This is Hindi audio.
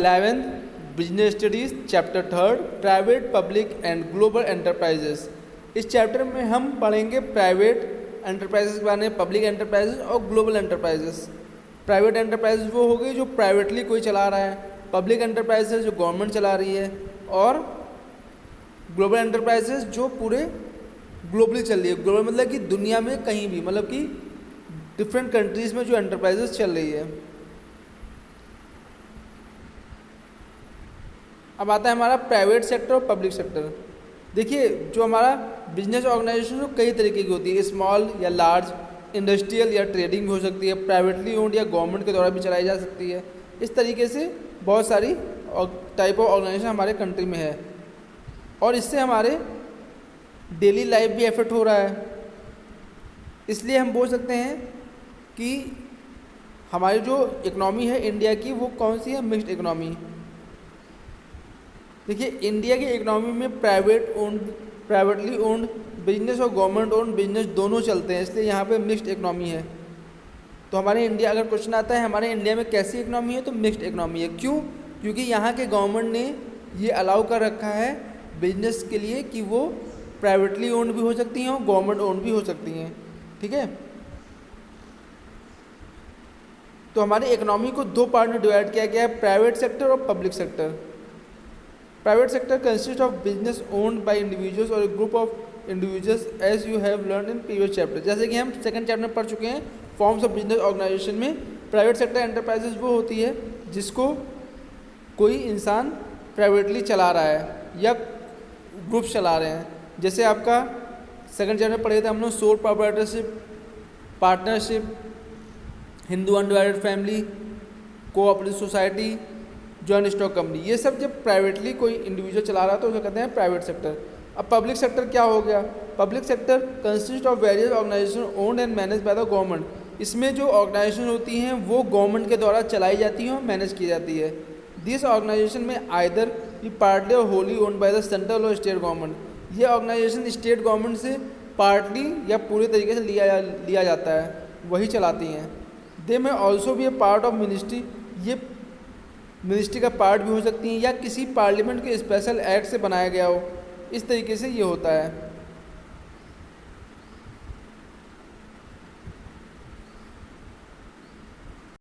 11 business studies chapter 3 private public and global enterprises. इस चैप्टर में हम पढ़ेंगे प्राइवेट एंटरप्राइजेस के बारे में, पब्लिक एंटरप्राइजेस और ग्लोबल एंटरप्राइजेस। प्राइवेट एंटरप्राइजेस वो हो गई जो प्राइवेटली कोई चला रहा है, पब्लिक एंटरप्राइजेस जो गवर्नमेंट चला रही है, और ग्लोबल एंटरप्राइजेस जो पूरे ग्लोबली चल रही है। ग्लोबल मतलब कि दुनिया में कहीं भी, मतलब कि डिफरेंट कंट्रीज़ में जो एंटरप्राइजेस चल रही है। अब आता है हमारा प्राइवेट सेक्टर और पब्लिक सेक्टर। देखिए, जो हमारा बिजनेस ऑर्गेनाइजेशन जो कई तरीके की होती है, स्मॉल या लार्ज, इंडस्ट्रियल या ट्रेडिंग भी हो सकती है, प्राइवेटली ओन्ड या गवर्नमेंट के द्वारा भी चलाई जा सकती है। इस तरीके से बहुत सारी टाइप ऑफ ऑर्गेनाइजेशन हमारे कंट्री में है, और इससे हमारे डेली लाइफ भी इफेक्ट हो रहा है। इसलिए हम बोल सकते हैं कि हमारी जो इकोनॉमी है इंडिया की, वो कौन सी है? Mixed economy. देखिए, इंडिया की इकोनॉमी में प्राइवेटली ओन्ड बिजनेस और गवर्नमेंट ओन्ड बिजनेस दोनों चलते हैं, इसलिए यहाँ पे मिक्स्ड इकोनॉमी है। तो हमारे इंडिया, अगर क्वेश्चन आता है हमारे इंडिया में कैसी इकोनॉमी है, तो मिक्स्ड इकोनॉमी है। क्यों? क्योंकि यहाँ के गवर्नमेंट ने ये अलाउ कर रखा है बिजनेस के लिए कि वो प्राइवेटली ओन्ड भी हो सकती हैं और गवर्नमेंट ओन्ड भी हो सकती हैं। ठीक है, तो हमारी इकोनॉमी को दो पार्ट में डिवाइड किया गया है, प्राइवेट सेक्टर और public sector. Private sector consist of business owned by individuals और group of individuals as you have learn in previous chapter. जैसे कि हम सेकंड चैप्टर में पढ़ चुके हैं, फॉर्म्स ऑफ बिजनेस ऑर्गेनाइजेशन में प्राइवेट सेक्टर एंटरप्राइजेज वो होती है जिसको कोई इंसान प्राइवेटली चला रहा है या ग्रुप चला रहे हैं। जैसे आपका सेकंड चैप्टर में पढ़े थे हम लोग, sole proprietorship, partnership, Hindu undivided family, cooperative society, joint stock company. ये सब जब प्राइवेटली कोई इंडिविजुअल चला रहा है तो उसे कहते हैं प्राइवेट सेक्टर। अब पब्लिक सेक्टर क्या हो गया? Public sector consist of various organization owned and manage by the government. इसमें जो ऑर्गेनाइजेशन होती हैं वो गवर्नमेंट के द्वारा चलाई जाती हैं और मैनेज की जाती है। दिस ऑर्गेनाइजेशन में आइदर बी पार्टली और wholly owned by the central और स्टेट गवर्नमेंट। ये ऑर्गेनाइजेशन स्टेट गवर्नमेंट से पार्टली या पूरे तरीके से लिया जाता है, वही चलाती हैं। दे में ऑल्सो भी ए पार्ट ऑफ मिनिस्ट्री, ये मिनिस्ट्री का पार्ट भी हो सकती हैं या किसी पार्लियामेंट के स्पेशल एक्ट से बनाया गया हो, इस तरीके से ये होता है।